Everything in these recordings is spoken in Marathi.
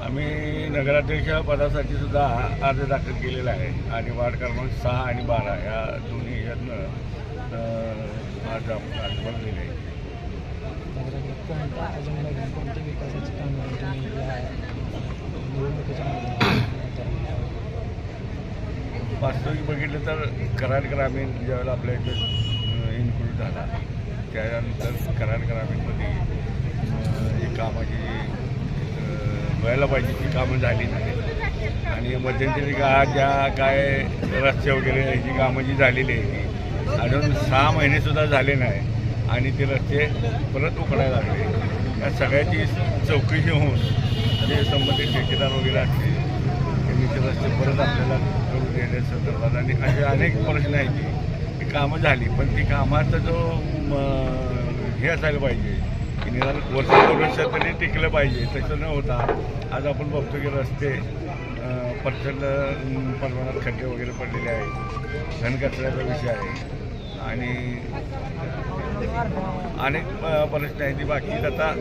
आम्ही नगराध्यक्ष पदासाठी सुद्धा अर्ज दाखल केलेला आहे आणि वार्ड क्रमांक 6 आणि 12 या दोन्ही ह्यातनं अर्ज आपण अर्ज भरलेले आहे. कोणते विकासाचे काम वास्तविक बघितलं तर कराड ग्रामीण ज्यावेळेला आपल्या इथं इन्क्लूड झाला त्यानंतर कराड ग्रामीणमध्ये जी कामाची व्हायला पाहिजे ती कामं झाली नाही आणि मध्यंतरी काळात ज्या काय रस्ते वगैरे ह्याची कामं जी झालेली आहे ती अजून 6 महिनेसुद्धा झाले नाही आणि ते रस्ते परत उकडायला लागले. या सगळ्याची चौकशी होऊन जे संबंधित ठेकेदार वगैरे असते त्यांनी ते रस्ते परत आपल्याला करून देण्याच्या संदर्भात आणि असे अनेक प्रश्न आहेत की कामं झाली पण ती कामाचा जो हे असायला पाहिजे की निदान वर्ष तरी टिकलं पाहिजे तसं न होता आज आपण बघतो की रस्ते प्रचंड प्रमाणात खड्डे वगैरे पडलेले आहेत, घनकचऱ्याचा विषय आहे आणि अनेक प्रश्न आहेत ती बाकी आता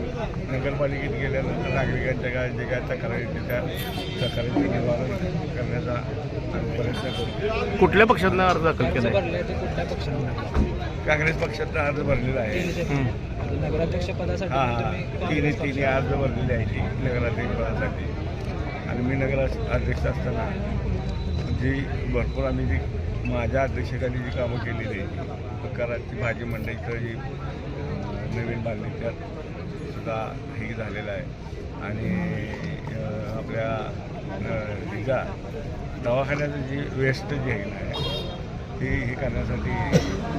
नगरपालिकेत गेल्यानंतर नागरिकांच्या काय जे काय तक्रारी येते त्या तक्रारींचं निवारण करण्याचा आम्ही प्रयत्न करू. कुठल्या पक्षातनं अर्ज दाखल केला कुठल्या पक्षाने? काँग्रेस पक्षाचा अर्ज भरलेला आहे. नगराध्यक्ष पदासाठी हां तिन्ही अर्ज भरलेले आहे ती नगराध्यक्ष पदासाठी आणि मी नगराध्यक्ष असताना जी भरपूर आम्ही जी माझ्या अध्यक्षतेखाली जी कामं केलेली आहे कराडची भाजी मंडईचं जी नवीन बांधली त्यात सुद्धा हे झालेलं आहे आणि आपल्या हिचा दवाखान्याचं जी वेस्ट जी आहे ना ती हे करण्यासाठी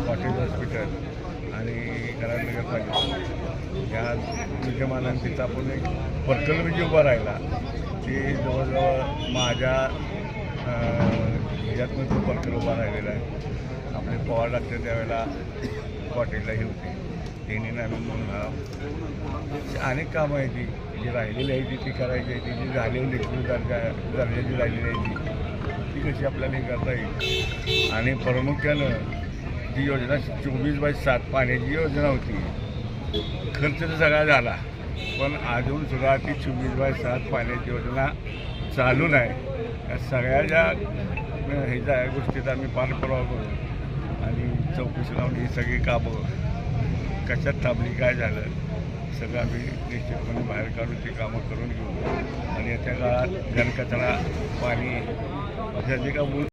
पाटील हॉस्पिटल आणि कराड नगरपालिका या विद्यमानाने तिथं आपण एक प्रकल्प जी उभा राहिला ती जवळजवळ माझ्या ह्याच्यातून तो प्रकल्प उभा राहिलेला आहे. आपले पवार डॉक्टर त्यावेळेला पाटीललाही होते त्यांनी आम्ही म्हणून अनेक कामं आहे जी राहिलेली आहे ती करायची आहे ती जी झालेली निष्कृत दर्जाची राहिलेली आहे ती कशी आपल्याला हे करता येईल आणि प्रामुख्यानं जी योजना 24/7 पाण्याची योजना होती खर्च तर सगळा झाला पण अजून सुद्धा ती 24/7 पाण्याची योजना चालू नाही. या सगळ्या ज्या ह्याच्या गोष्टीत आम्ही पाठपुरावा करू आणि चौकशी लावून ही सगळी कामं कशात थांबली काय झालं सगळं आम्ही निश्चितपणे बाहेर काढून ती कामं करून घेऊ आणि येत्या काळात घनकचरा पाणी अशा जे का